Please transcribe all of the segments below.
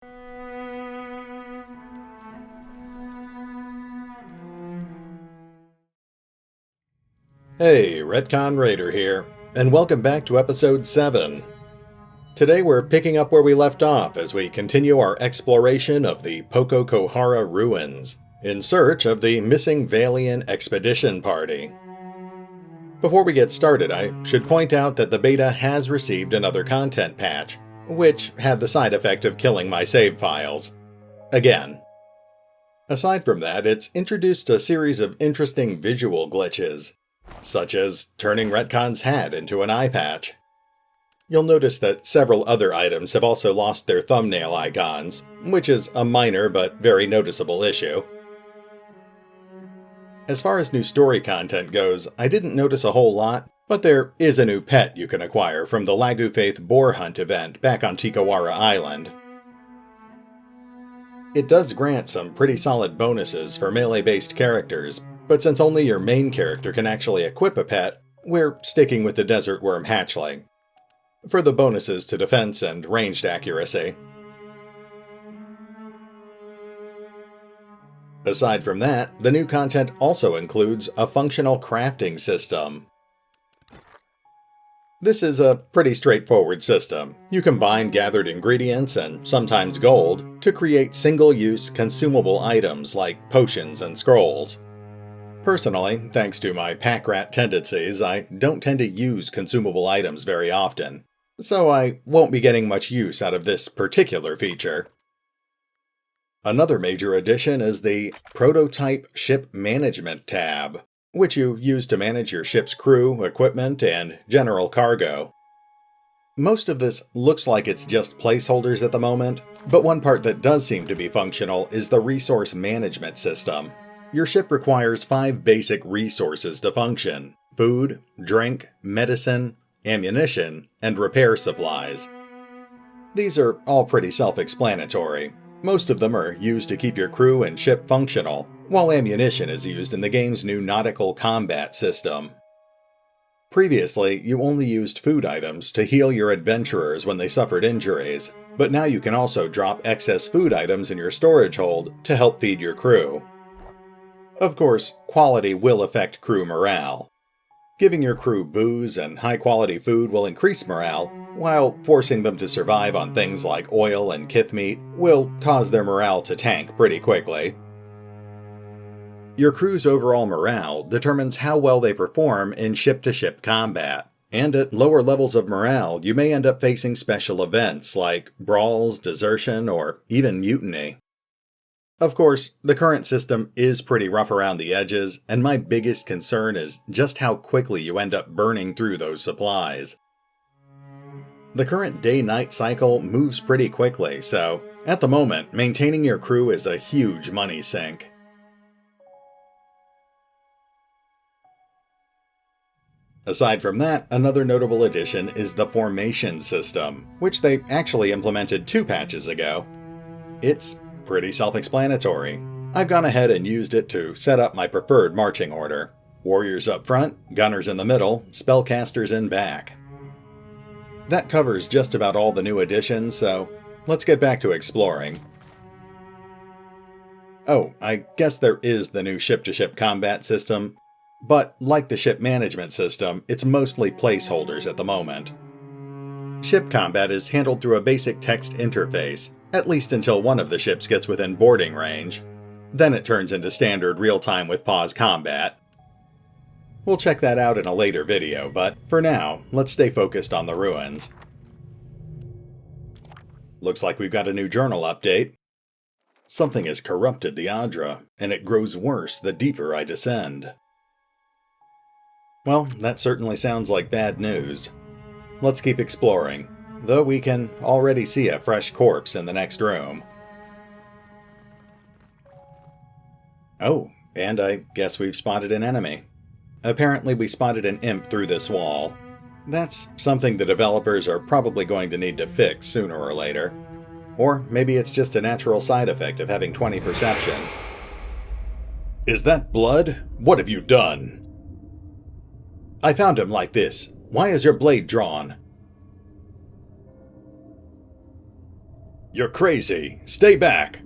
Hey, RetconRaider here, and welcome back to episode 7. Today we're picking up where we left off as we continue our exploration of the Poko Kohara ruins, in search of the missing Valian expedition party. Before we get started, I should point out that the beta has received another content patch, which had the side effect of killing my save files. Again. Aside from that, it's introduced a series of interesting visual glitches, such as turning Retcon's hat into an eye patch. You'll notice that several other items have also lost their thumbnail icons, which is a minor but very noticeable issue. As far as new story content goes, I didn't notice a whole lot, but there is a new pet you can acquire from the Lagu Faith Boar Hunt event back on Tikawara Island. It does grant some pretty solid bonuses for melee-based characters, but since only your main character can actually equip a pet, we're sticking with the Desert Worm Hatchling for the bonuses to defense and ranged accuracy. Aside from that, the new content also includes a functional crafting system. This is a pretty straightforward system. You combine gathered ingredients and sometimes gold to create single-use consumable items like potions and scrolls. Personally, thanks to my pack rat tendencies, I don't tend to use consumable items very often, so I won't be getting much use out of this particular feature. Another major addition is the Prototype Ship Management tab, which you use to manage your ship's crew, equipment, and general cargo. Most of this looks like it's just placeholders at the moment, but one part that does seem to be functional is the resource management system. Your ship requires 5 basic resources to function: food, drink, medicine, ammunition, and repair supplies. These are all pretty self-explanatory. Most of them are used to keep your crew and ship functional, while ammunition is used in the game's new nautical combat system. Previously, you only used food items to heal your adventurers when they suffered injuries, but now you can also drop excess food items in your storage hold to help feed your crew. Of course, quality will affect crew morale. Giving your crew booze and high-quality food will increase morale, while forcing them to survive on things like oil and kith meat will cause their morale to tank pretty quickly. Your crew's overall morale determines how well they perform in ship-to-ship combat, and at lower levels of morale, you may end up facing special events like brawls, desertion, or even mutiny. Of course, the current system is pretty rough around the edges, and my biggest concern is just how quickly you end up burning through those supplies. The current day-night cycle moves pretty quickly, so at the moment, maintaining your crew is a huge money sink. Aside from that, another notable addition is the formation system, which they actually implemented 2 patches ago. It's pretty self-explanatory. I've gone ahead and used it to set up my preferred marching order. Warriors up front, gunners in the middle, spellcasters in back. That covers just about all the new additions, so let's get back to exploring. Oh, I guess there is the new ship-to-ship combat system, but like the ship management system, it's mostly placeholders at the moment. Ship combat is handled through a basic text interface, at least until one of the ships gets within boarding range. Then it turns into standard real-time with pause combat. We'll check that out in a later video, but for now, let's stay focused on the ruins. Looks like we've got a new journal update. Something has corrupted the Adra, and it grows worse the deeper I descend. Well, that certainly sounds like bad news. Let's keep exploring, though we can already see a fresh corpse in the next room. Oh, and I guess we've spotted an enemy. Apparently we spotted an imp through this wall. That's something the developers are probably going to need to fix sooner or later. Or maybe it's just a natural side effect of having 20 perception. Is that blood? What have you done? I found him like this. Why is your blade drawn? You're crazy! Stay back!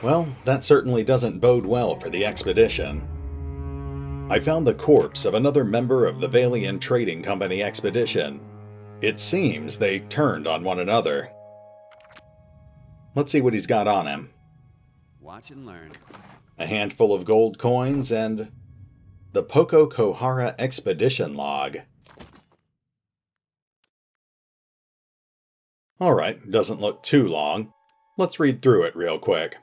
Well, that certainly doesn't bode well for the expedition. I found the corpse of another member of the Valian Trading Company expedition. It seems they turned on one another. Let's see what he's got on him. Watch and learn. A handful of gold coins and the Poko Kohara expedition log. Alright, doesn't look too long. Let's read through it real quick.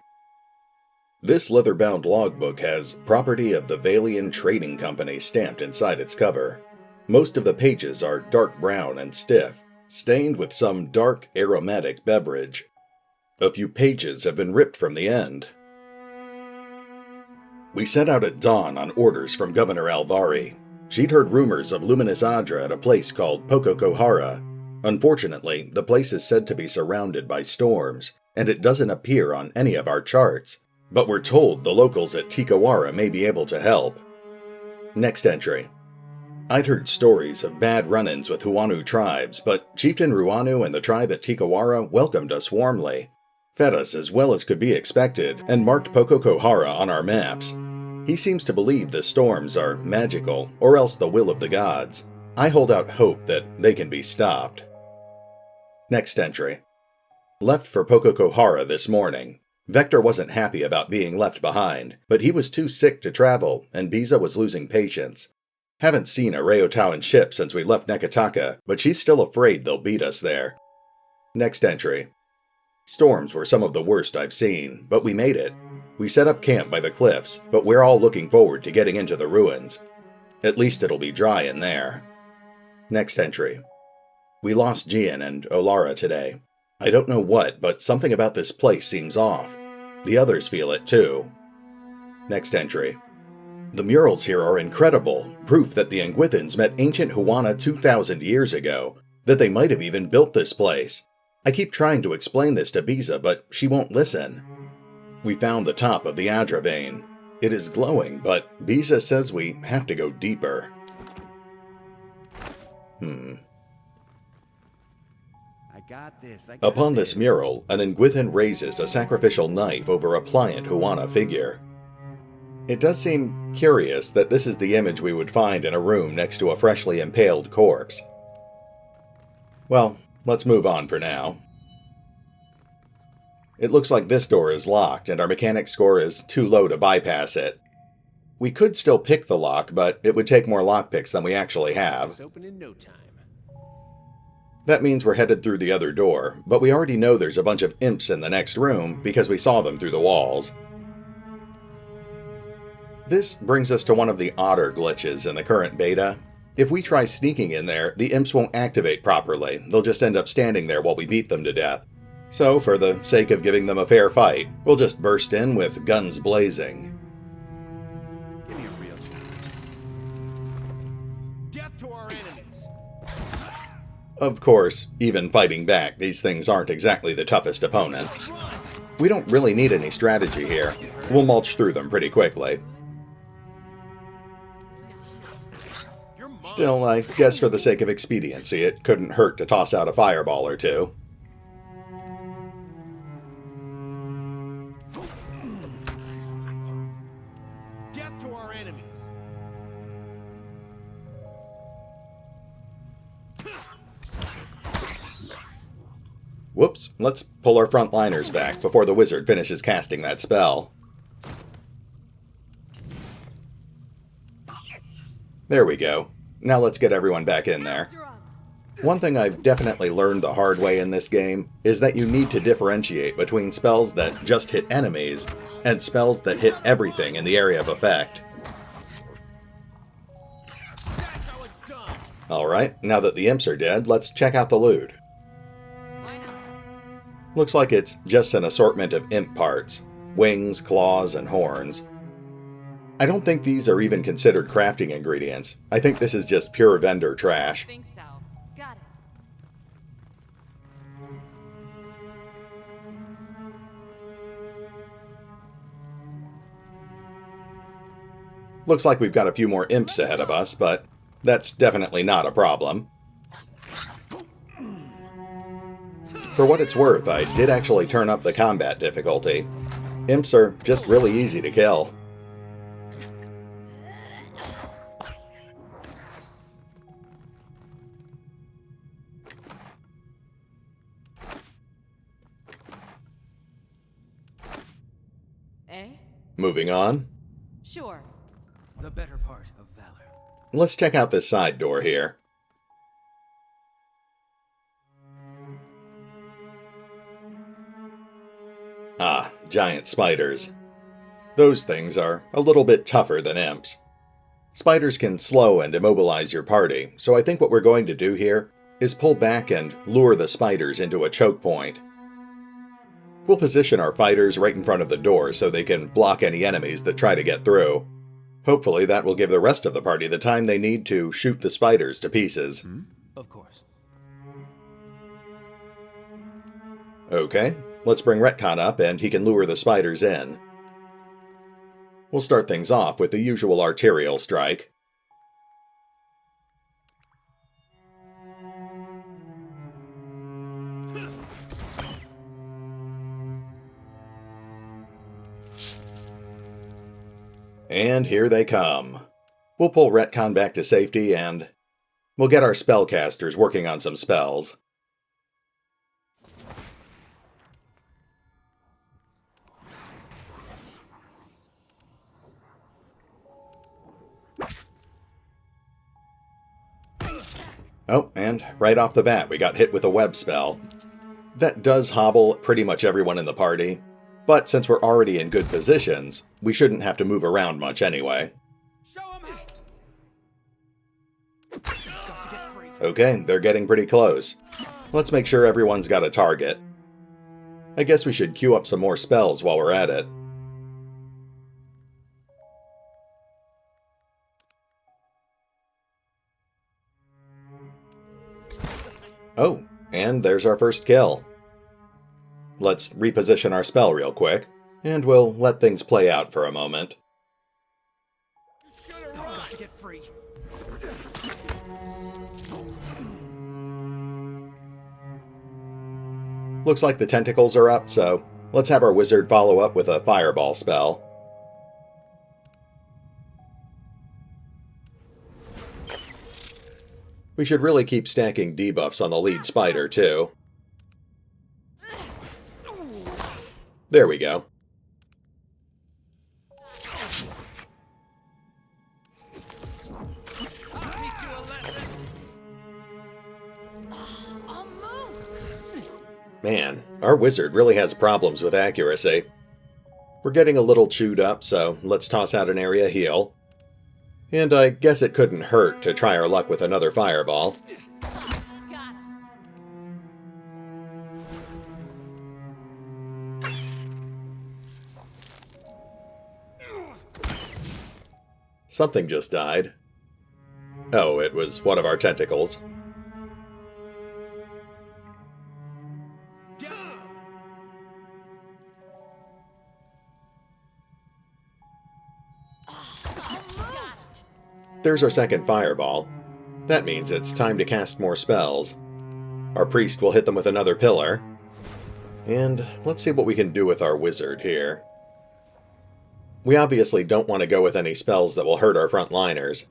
This leather-bound logbook has property of the Valian Trading Company stamped inside its cover. Most of the pages are dark brown and stiff, stained with some dark aromatic beverage. A few pages have been ripped from the end. We set out at dawn on orders from Governor Alvari. She'd heard rumors of luminous Adra at a place called Poko Kohara. Unfortunately, the place is said to be surrounded by storms, and it doesn't appear on any of our charts. But we're told the locals at Tikawara may be able to help. Next entry. I'd heard stories of bad run-ins with Huanu tribes, but Chieftain Ruanu and the tribe at Tikawara welcomed us warmly, fed us as well as could be expected, and marked Poko Kohara on our maps. He seems to believe the storms are magical, or else the will of the gods. I hold out hope that they can be stopped. Next entry. Left for Poko Kohara this morning. Vector wasn't happy about being left behind, but he was too sick to travel, and Biza was losing patience. Haven't seen a Reotawan ship since we left Nekataka, but she's still afraid they'll beat us there. Next entry. Storms were some of the worst I've seen, but we made it. We set up camp by the cliffs, but we're all looking forward to getting into the ruins. At least it'll be dry in there. Next entry. We lost Gian and Olara today. I don't know what, but something about this place seems off. The others feel it too. Next entry. The murals here are incredible, proof that the Nguithans met ancient Huana 2,000 years ago, that they might have even built this place. I keep trying to explain this to Biza, but she won't listen. We found the top of the Adra vein. It is glowing, but Biza says we have to go deeper. Upon this mural, an Nguithan raises a sacrificial knife over a pliant Huana figure. It does seem curious that this is the image we would find in a room next to a freshly impaled corpse. Well, let's move on for now. It looks like this door is locked and our mechanic score is too low to bypass it. We could still pick the lock, but it would take more lockpicks than we actually have. It's open in no time. That means we're headed through the other door, but we already know there's a bunch of imps in the next room because we saw them through the walls. This brings us to one of the odder glitches in the current beta. If we try sneaking in there, the imps won't activate properly. They'll just end up standing there while we beat them to death. So, for the sake of giving them a fair fight, we'll just burst in with guns blazing. Give me a real challenge. Death to our enemies. Of course, even fighting back, these things aren't exactly the toughest opponents. We don't really need any strategy here. We'll mulch through them pretty quickly. Still, I guess for the sake of expediency, it couldn't hurt to toss out a fireball or two. Death to our enemies. Whoops, let's pull our frontliners back before the wizard finishes casting that spell. There we go. Now let's get everyone back in there. One thing I've definitely learned the hard way in this game is that you need to differentiate between spells that just hit enemies and spells that hit everything in the area of effect. Alright, now that the imps are dead, let's check out the loot. Looks like it's just an assortment of imp parts. Wings, claws, and horns. I don't think these are even considered crafting ingredients. I think this is just pure vendor trash. Think so. Got it. Looks like we've got a few more imps ahead of us, but that's definitely not a problem. For what it's worth, I did actually turn up the combat difficulty. Imps are just really easy to kill. Eh? Moving on. Sure. The better part of valor. Let's check out this side door here. Ah, giant spiders. Those things are a little bit tougher than imps. Spiders can slow and immobilize your party, so I think what we're going to do here is pull back and lure the spiders into a choke point. We'll position our fighters right in front of the door so they can block any enemies that try to get through. Hopefully that will give the rest of the party the time they need to shoot the spiders to pieces. Of course. Okay, let's bring Retcon up and he can lure the spiders in. We'll start things off with the usual arterial strike. And here they come. We'll pull Retcon back to safety and we'll get our spellcasters working on some spells. Oh, and right off the bat we got hit with a web spell. That does hobble pretty much everyone in the party, but since we're already in good positions, we shouldn't have to move around much anyway. Show 'em how. Got to get free. Okay, they're getting pretty close. Let's make sure everyone's got a target. I guess we should queue up some more spells while we're at it. Oh, and there's our first kill. Let's reposition our spell real quick, and we'll let things play out for a moment. Got to get free. Looks like the tentacles are up, so let's have our wizard follow up with a fireball spell. We should really keep stacking debuffs on the lead spider, too. There we go. Almost. Man, our wizard really has problems with accuracy. We're getting a little chewed up, so let's toss out an area heal. And I guess it couldn't hurt to try our luck with another fireball. Got him. Something just died. Oh, it was one of our tentacles. Almost. There's our second fireball. That means it's time to cast more spells. Our priest will hit them with another pillar. And let's see what we can do with our wizard here. We obviously don't want to go with any spells that will hurt our frontliners.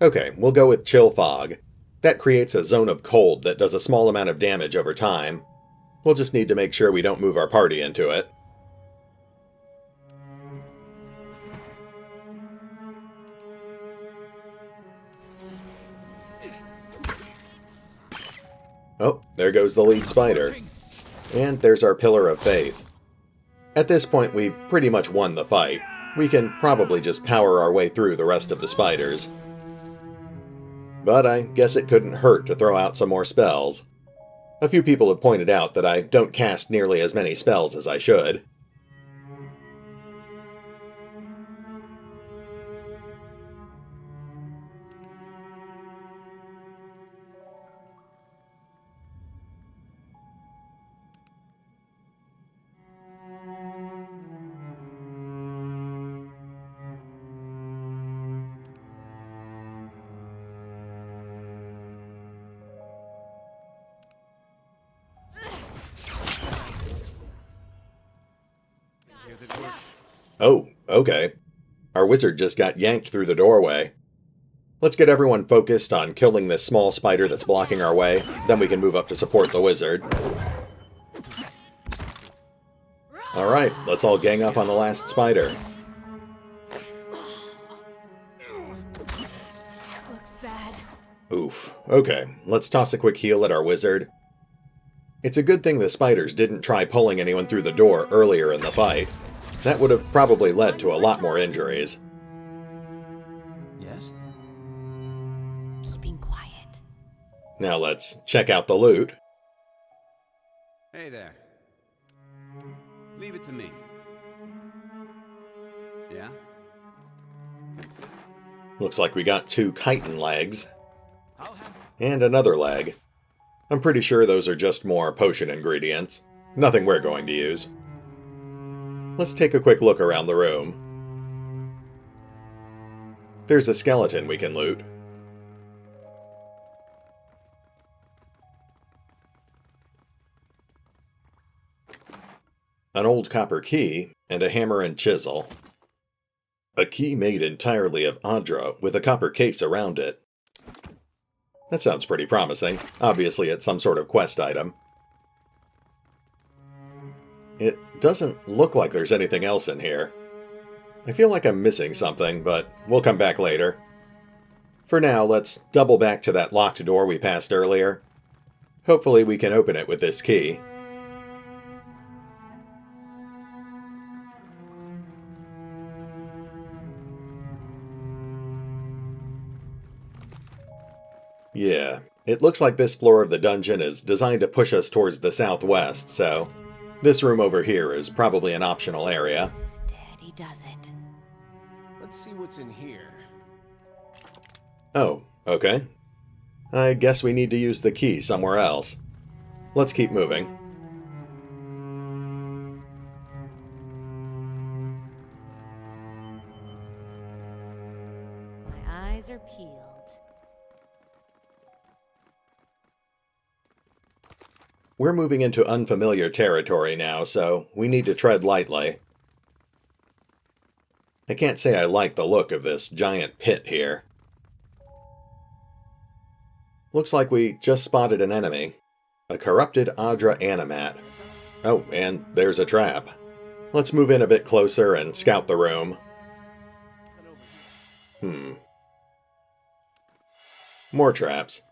Okay, we'll go with Chill Fog. That creates a zone of cold that does a small amount of damage over time. We'll just need to make sure we don't move our party into it. Oh, there goes the lead spider. And there's our Pillar of Faith. At this point, we've pretty much won the fight. We can probably just power our way through the rest of the spiders. But I guess it couldn't hurt to throw out some more spells. A few people have pointed out that I don't cast nearly as many spells as I should. Oh, okay. Our wizard just got yanked through the doorway. Let's get everyone focused on killing this small spider that's blocking our way, then we can move up to support the wizard. Alright, let's all gang up on the last spider. Looks bad. Oof. Okay, let's toss a quick heal at our wizard. It's a good thing the spiders didn't try pulling anyone through the door earlier in the fight. That would have probably led to a lot more injuries. Yes? Keeping quiet. Now let's check out the loot. Hey there. Leave it to me. Yeah? Looks like we got 2 chitin legs. I'll have... And another leg. I'm pretty sure those are just more potion ingredients. Nothing we're going to use. Let's take a quick look around the room. There's a skeleton we can loot. An old copper key, and a hammer and chisel. A key made entirely of Adra with a copper case around it. That sounds pretty promising. Obviously it's some sort of quest item. It doesn't look like there's anything else in here. I feel like I'm missing something, but we'll come back later. For now, let's double back to that locked door we passed earlier. Hopefully we can open it with this key. Yeah, it looks like this floor of the dungeon is designed to push us towards the southwest, so this room over here is probably an optional area. Steady does it. Let's see what's in here. Oh, okay. I guess we need to use the key somewhere else. Let's keep moving. My eyes are peeled. We're moving into unfamiliar territory now, so we need to tread lightly. I can't say I like the look of this giant pit here. Looks like we just spotted an enemy. A corrupted Adra animat. Oh, and there's a trap. Let's move in a bit closer and scout the room. More traps.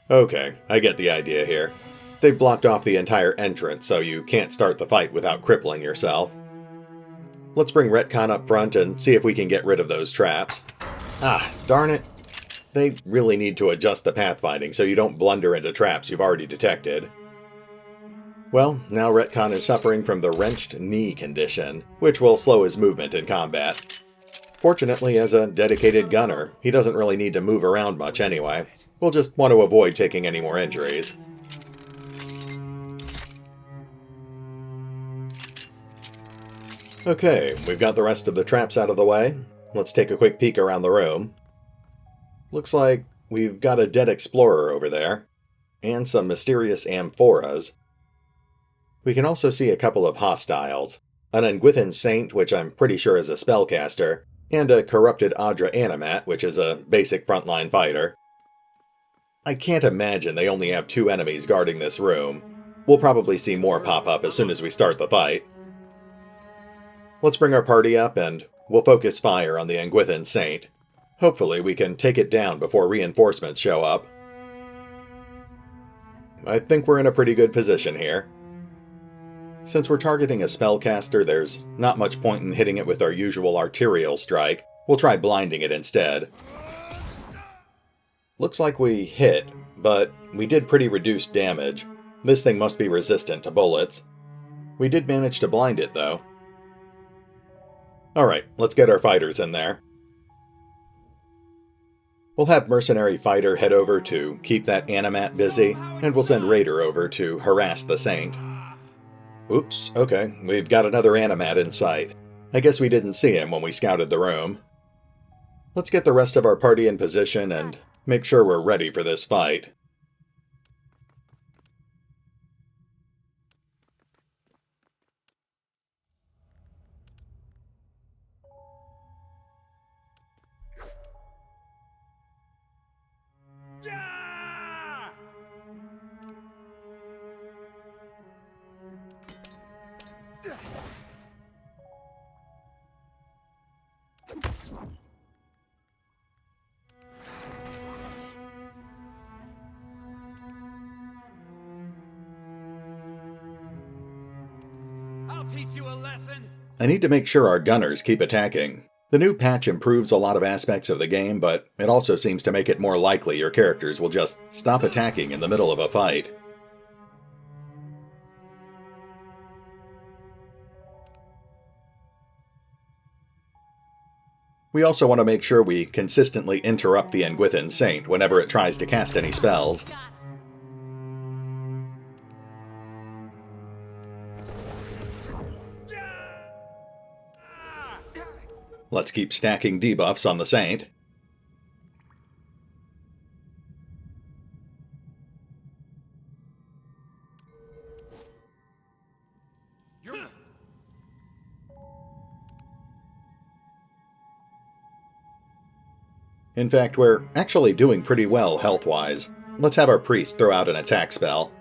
Okay, I get the idea here. They've blocked off the entire entrance, so you can't start the fight without crippling yourself. Let's bring Retcon up front and see if we can get rid of those traps. Ah, darn it. They really need to adjust the pathfinding so you don't blunder into traps you've already detected. Well, now Retcon is suffering from the wrenched knee condition, which will slow his movement in combat. Fortunately, as a dedicated gunner, he doesn't really need to move around much anyway. We'll just want to avoid taking any more injuries. Okay, we've got the rest of the traps out of the way. Let's take a quick peek around the room. Looks like we've got a dead explorer over there, and some mysterious amphoras. We can also see a couple of hostiles, an Unguithan Saint, which I'm pretty sure is a spellcaster, and a corrupted Adra Animat, which is a basic frontline fighter. I can't imagine they only have 2 enemies guarding this room. We'll probably see more pop up as soon as we start the fight. Let's bring our party up and we'll focus fire on the Unguithan Saint. Hopefully we can take it down before reinforcements show up. I think we're in a pretty good position here. Since we're targeting a spellcaster, there's not much point in hitting it with our usual arterial strike. We'll try blinding it instead. Looks like we hit, but we did pretty reduced damage. This thing must be resistant to bullets. We did manage to blind it, though. Alright, let's get our fighters in there. We'll have Mercenary Fighter head over to keep that Animat busy, and we'll send Raider over to harass the Saint. Oops, okay, we've got another Animat in sight. I guess we didn't see him when we scouted the room. Let's get the rest of our party in position and make sure we're ready for this fight. teach you a lesson? I need to make sure our gunners keep attacking. The new patch improves a lot of aspects of the game, but it also seems to make it more likely your characters will just stop attacking in the middle of a fight. We also want to make sure we consistently interrupt the Engwithan Saint whenever it tries to cast any spells. Let's keep stacking debuffs on the Saint. In fact, we're actually doing pretty well health-wise. Let's have our priest throw out an attack spell.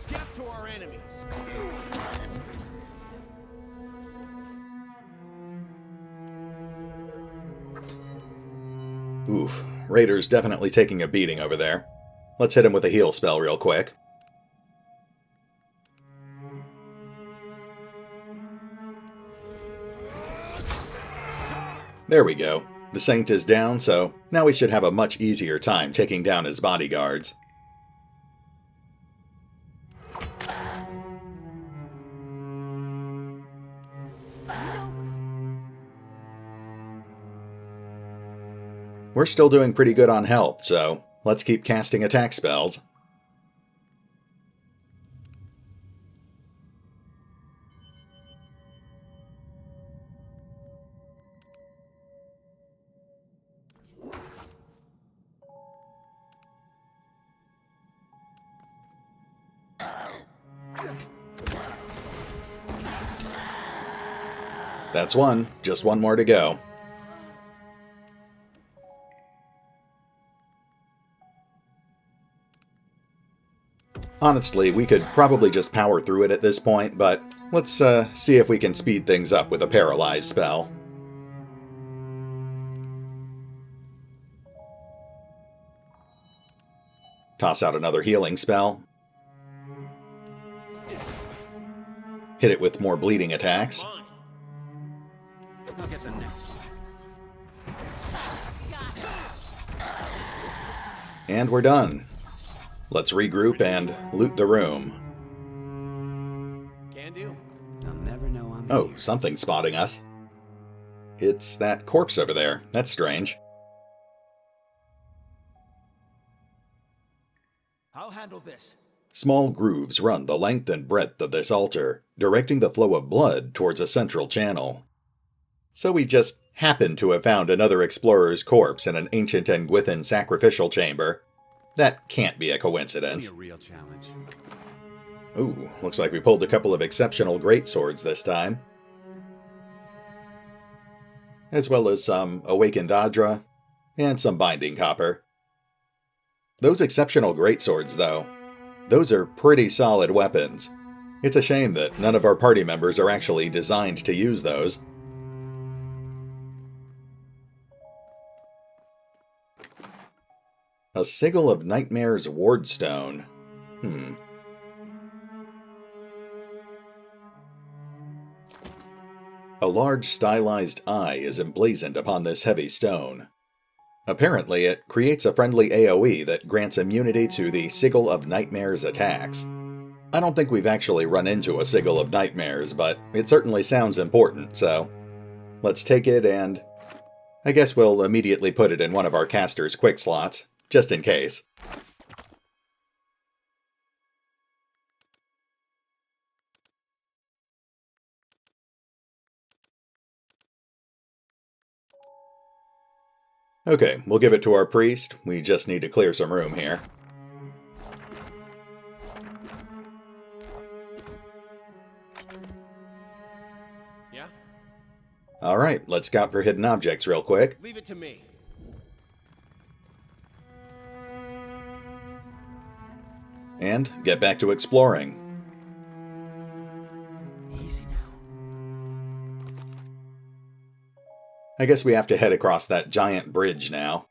Death to our enemies. Oof, Raider's definitely taking a beating over there. Let's hit him with a heal spell real quick. There we go. The Saint is down, so now we should have a much easier time taking down his bodyguards. We're still doing pretty good on health, so let's keep casting attack spells. That's one. Just one more to go. Honestly, we could probably just power through it at this point, but let's see if we can speed things up with a paralyze spell. Toss out another healing spell. Hit it with more bleeding attacks. I'll get the next one. And we're done. Let's regroup and loot the room. Can do. They'll never know I'm Oh, here. something's spotting us. It's that corpse over there. That's strange. I'll handle this. Small grooves run the length and breadth of this altar, directing the flow of blood towards a central channel. So we just happen to have found another explorer's corpse in an ancient Engwithan sacrificial chamber. That can't be a coincidence. Be a real challenge. Ooh, looks like we pulled a couple of exceptional greatswords this time. As well as some Awakened Adra, and some Binding Copper. Those exceptional greatswords, though, those are pretty solid weapons. It's a shame that none of our party members are actually designed to use those. A Sigil of Nightmare's Wardstone. A large stylized eye is emblazoned upon this heavy stone. Apparently, it creates a friendly AoE that grants immunity to the Sigil of Nightmare's attacks. I don't think we've actually run into a Sigil of Nightmares, but it certainly sounds important, so let's take it and I guess we'll immediately put it in one of our caster's quick slots. Just in case. Okay, we'll give it to our priest. We just need to clear some room here. Yeah? Alright, let's scout for hidden objects real quick. Leave it to me. And get back to exploring. Easy now. I guess we have to head across that giant bridge now.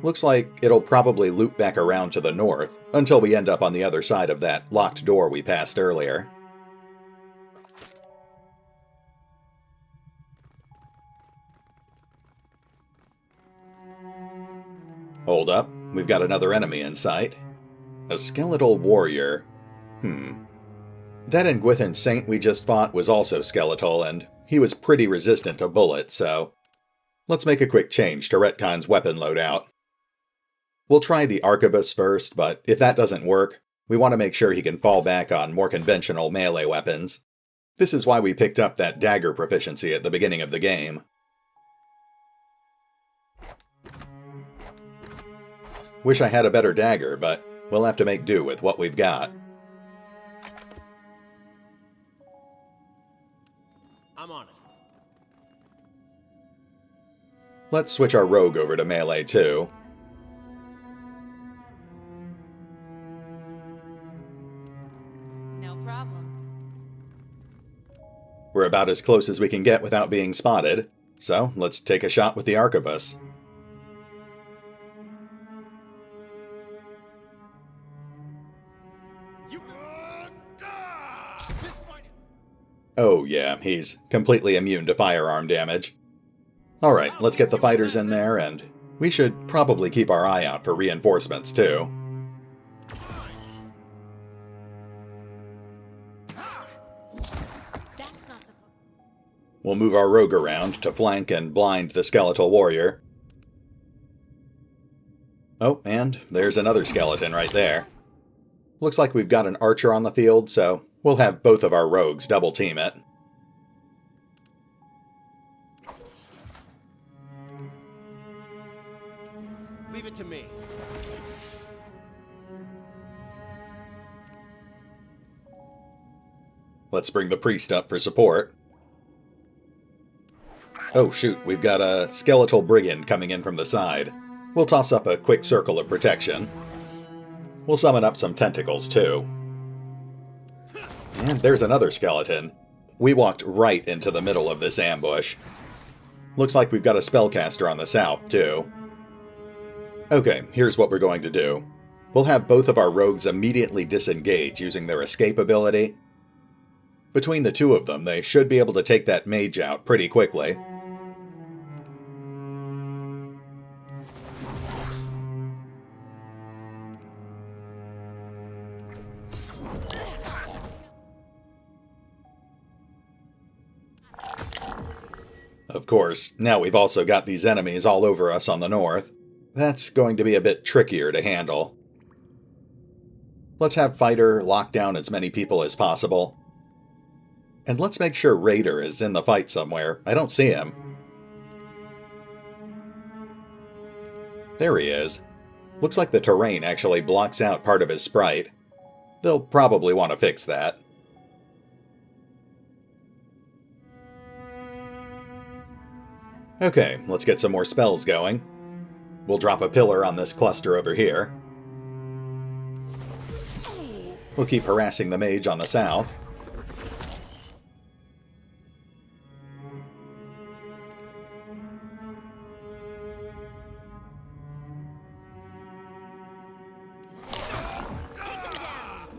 Looks like it'll probably loop back around to the north until we end up on the other side of that locked door we passed earlier. Hold up, we've got another enemy in sight. A skeletal warrior. That Nguithan saint we just fought was also skeletal, and he was pretty resistant to bullets, so let's make a quick change to Retcon's weapon loadout. We'll try the arquebus first, but if that doesn't work, we want to make sure he can fall back on more conventional melee weapons. This is why we picked up that dagger proficiency at the beginning of the game. Wish I had a better dagger, but we'll have to make do with what we've got. I'm on it. Let's switch our rogue over to melee too. No problem. We're about as close as we can get without being spotted, so let's take a shot with the arquebus. Oh yeah, he's completely immune to firearm damage. Alright, let's get the fighters in there, and we should probably keep our eye out for reinforcements too. We'll move our rogue around to flank and blind the skeletal warrior. Oh, and there's another skeleton right there. Looks like we've got an archer on the field, so we'll have both of our rogues double team it. Leave it to me. Let's bring the priest up for support. Oh shoot, we've got a skeletal brigand coming in from the side. We'll toss up a quick circle of protection. We'll summon up some tentacles too. And there's another skeleton. We walked right into the middle of this ambush. Looks like we've got a spellcaster on the south too. Okay, here's what we're going to do. We'll have both of our rogues immediately disengage using their escape ability. Between the two of them, they should be able to take that mage out pretty quickly. Of course, now we've also got these enemies all over us on the north. That's going to be a bit trickier to handle. Let's have Fighter lock down as many people as possible. And let's make sure Raider is in the fight somewhere. I don't see him. There he is. Looks like the terrain actually blocks out part of his sprite. They'll probably want to fix that. Okay, let's get some more spells going. We'll drop a pillar on this cluster over here. We'll keep harassing the mage on the south.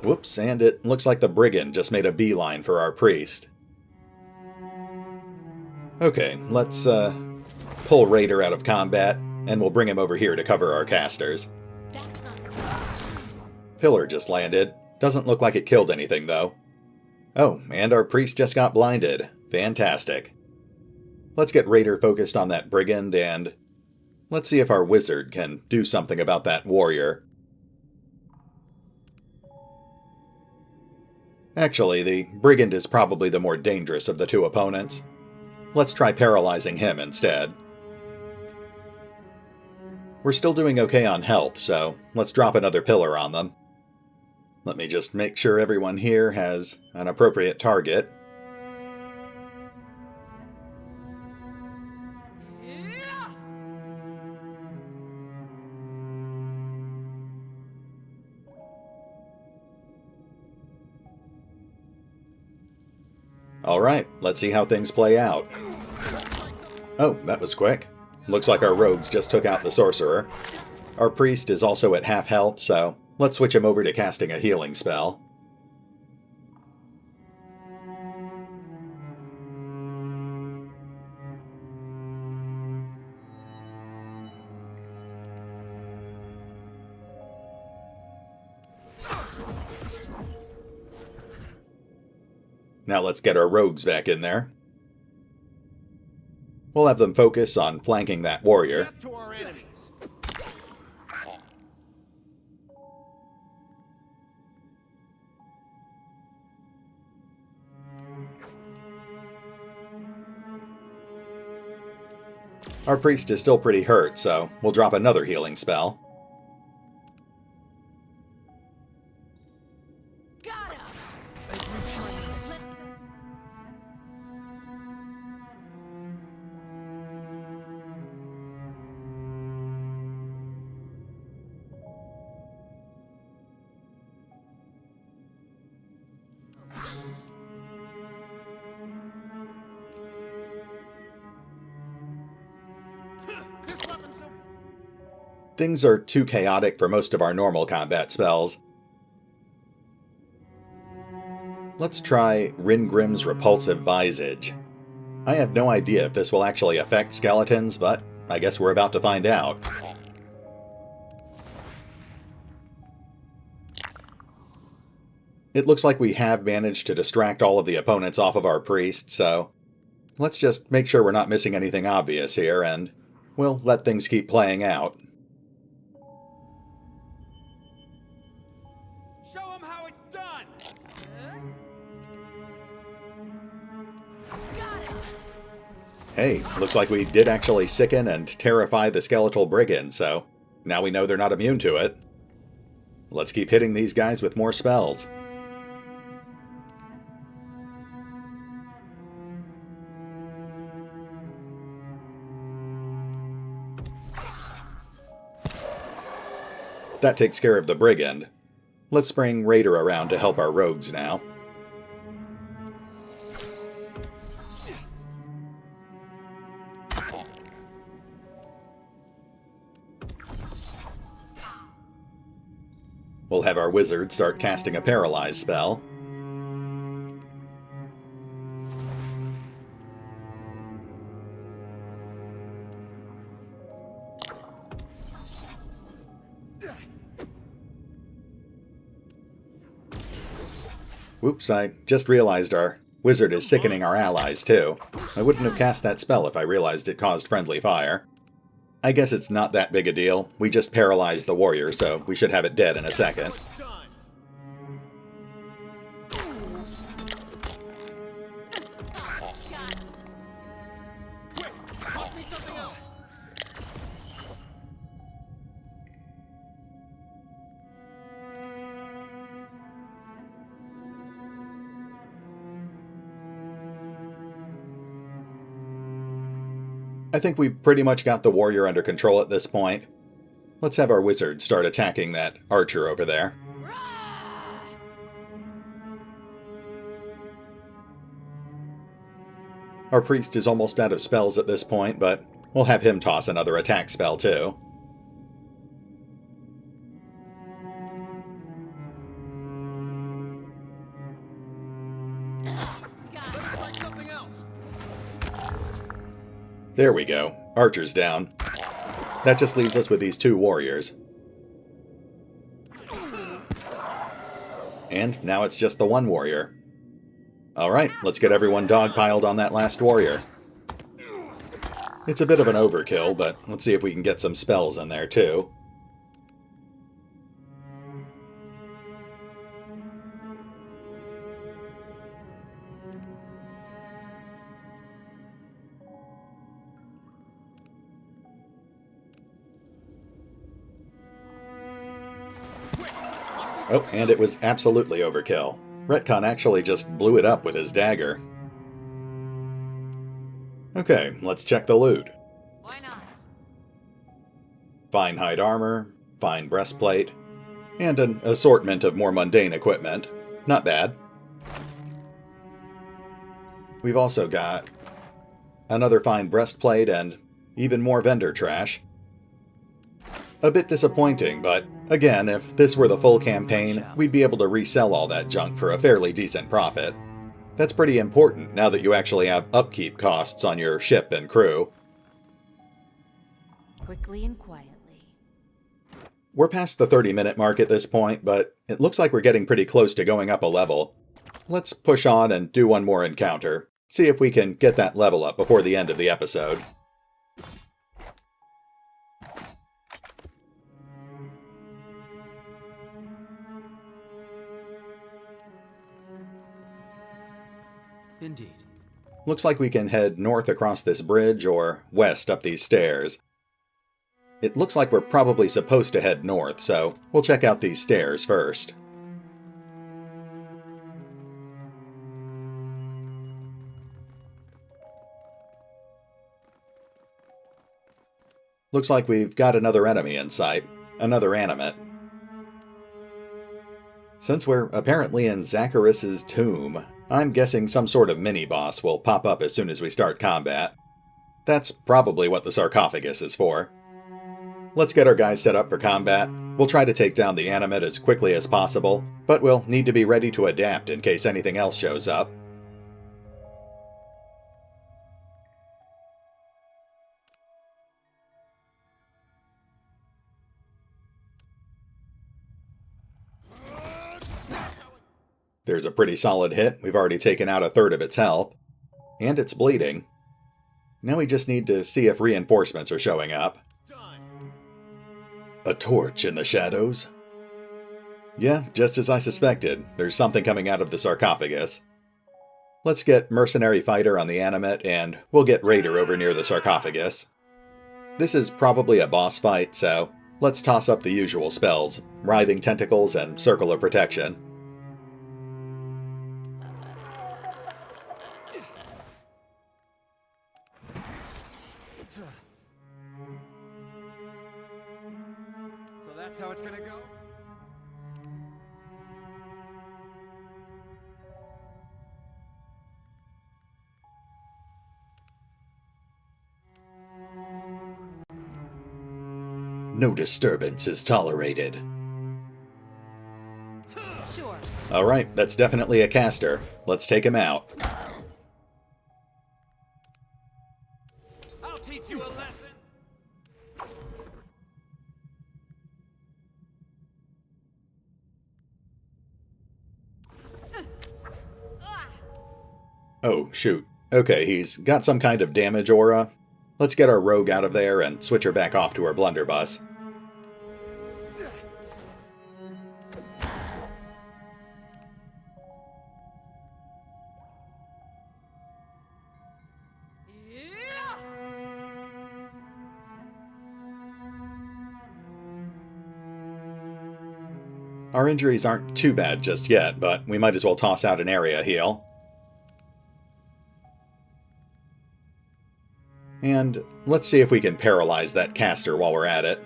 Whoops, and it looks like the brigand just made a beeline for our priest. Okay, let's pull Raider out of combat, and we'll bring him over here to cover our casters. Pillar just landed. Doesn't look like it killed anything, though. Oh, and our priest just got blinded. Fantastic. Let's get Raider focused on that brigand, and let's see if our wizard can do something about that warrior. Actually, the brigand is probably the more dangerous of the two opponents. Let's try paralyzing him instead. We're still doing okay on health, so let's drop another pillar on them. Let me just make sure everyone here has an appropriate target. Alright, let's see how things play out. Oh, that was quick. Looks like our rogues just took out the sorcerer. Our priest is also at half health, so let's switch him over to casting a healing spell. Now let's get our rogues back in there. We'll have them focus on flanking that warrior. Death to our enemies. Our priest is still pretty hurt, so we'll drop another healing spell. Got him! This weapon's no... Things are too chaotic for most of our normal combat spells. Let's try Ringrim's Repulsive Visage. I have no idea if this will actually affect skeletons, but I guess we're about to find out. It looks like we have managed to distract all of the opponents off of our priest, so let's just make sure we're not missing anything obvious here, and we'll let things keep playing out. Show them how it's done! Got him! Hey, looks like we did actually sicken and terrify the skeletal brigand, so now we know they're not immune to it. Let's keep hitting these guys with more spells. That takes care of the brigand. Let's bring Raider around to help our rogues now. We'll have our wizard start casting a paralyze spell. Whoops, I just realized our wizard is sickening our allies too. I wouldn't have cast that spell if I realized it caused friendly fire. I guess it's not that big a deal. We just paralyzed the warrior, so we should have it dead in a second. It's done! Quick! Toss me something else! I think we've pretty much got the warrior under control at this point. Let's have our wizard start attacking that archer over there. Our priest is almost out of spells at this point, but we'll have him toss another attack spell too. Let's try something else! There we go. Archer's down. That just leaves us with these two warriors. And now it's just the one warrior. Alright, let's get everyone dogpiled on that last warrior. It's a bit of an overkill, but let's see if we can get some spells in there too. Oh, and it was absolutely overkill. Retcon actually just blew it up with his dagger. Okay, let's check the loot. Why not? Fine hide armor, fine breastplate, and an assortment of more mundane equipment. Not bad. We've also got another fine breastplate and even more vendor trash. A bit disappointing, but again, if this were the full campaign, we'd be able to resell all that junk for a fairly decent profit. That's pretty important now that you actually have upkeep costs on your ship and crew. Quickly and quietly. We're past the 30-minute mark at this point, but it looks like we're getting pretty close to going up a level. Let's push on and do one more encounter. See if we can get that level up before the end of the episode. Indeed. Looks like we can head north across this bridge or west up these stairs. It looks like we're probably supposed to head north, so we'll check out these stairs first. Looks like we've got another enemy in sight, another animate. Since we're apparently in Zacharis's tomb, I'm guessing some sort of mini-boss will pop up as soon as we start combat. That's probably what the sarcophagus is for. Let's get our guys set up for combat. We'll try to take down the animate as quickly as possible, but we'll need to be ready to adapt in case anything else shows up. There's a pretty solid hit. We've already taken out a third of its health. And it's bleeding. Now we just need to see if reinforcements are showing up. A torch in the shadows? Yeah, just as I suspected. There's something coming out of the sarcophagus. Let's get Mercenary Fighter on the animate, and we'll get Raider over near the sarcophagus. This is probably a boss fight, so let's toss up the usual spells. Writhing Tentacles and Circle of Protection. That's how it's gonna go? No disturbance is tolerated. Sure. Alright, that's definitely a caster. Let's take him out. I'll teach you a lesson! Oh, shoot. Okay, he's got some kind of damage aura. Let's get our rogue out of there and switch her back off to her blunderbuss. Our injuries aren't too bad just yet, but we might as well toss out an area heal. And let's see if we can paralyze that caster while we're at it.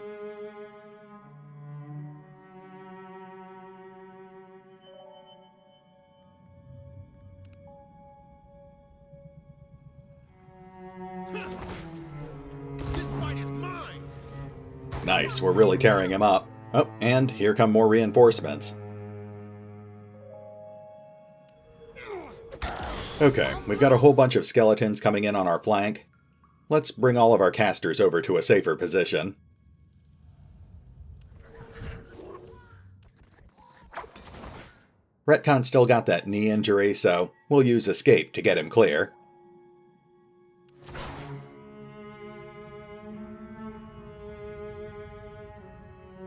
This fight is mine. Nice, we're really tearing him up. Oh, and here come more reinforcements. Okay, we've got a whole bunch of skeletons coming in on our flank. Let's bring all of our casters over to a safer position. Retcon still got that knee injury, so we'll use Escape to get him clear.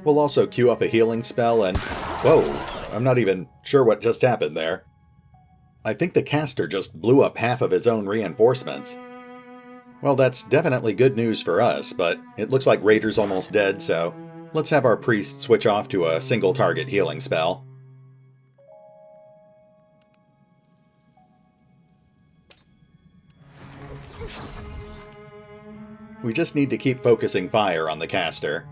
We'll also queue up a healing spell and... Whoa, I'm not even sure what just happened there. I think the caster just blew up half of his own reinforcements. Well, that's definitely good news for us, but it looks like Raider's almost dead, so let's have our priest switch off to a single target healing spell. We just need to keep focusing fire on the caster.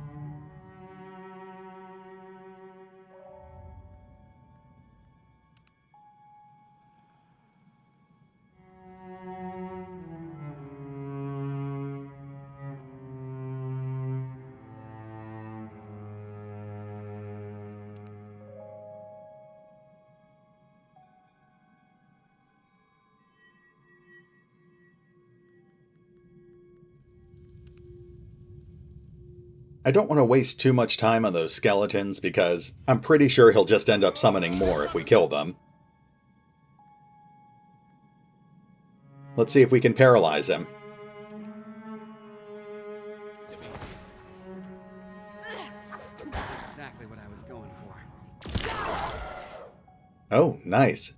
I don't want to waste too much time on those skeletons because I'm pretty sure he'll just end up summoning more if we kill them. Let's see if we can paralyze him. Exactly what I was going for. Oh, nice.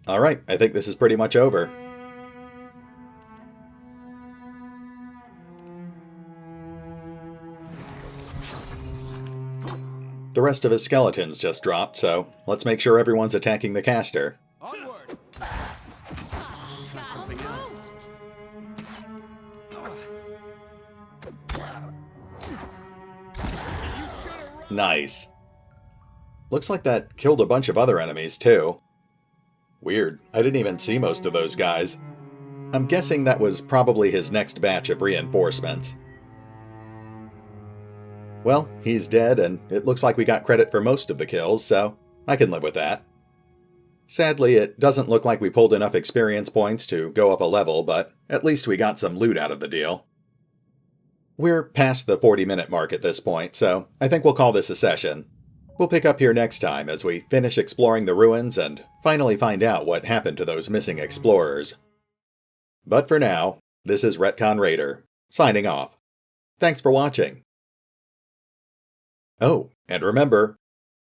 Alright, I think this is pretty much over. The rest of his skeletons just dropped, so let's make sure everyone's attacking the caster. Onward! Something else. Nice. Looks like that killed a bunch of other enemies, too. Weird, I didn't even see most of those guys. I'm guessing that was probably his next batch of reinforcements. Well, he's dead, and it looks like we got credit for most of the kills, so I can live with that. Sadly, it doesn't look like we pulled enough experience points to go up a level, but at least we got some loot out of the deal. We're past the 40-minute mark at this point, so I think we'll call this a session. We'll pick up here next time as we finish exploring the ruins and finally find out what happened to those missing explorers. But for now, this is RetconRaider, signing off. Thanks for watching. Oh, and remember,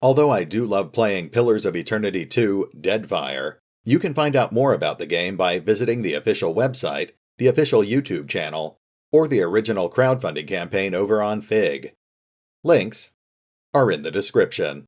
although I do love playing Pillars of Eternity 2 Deadfire, you can find out more about the game by visiting the official website, the official YouTube channel, or the original crowdfunding campaign over on Fig. Links are in the description.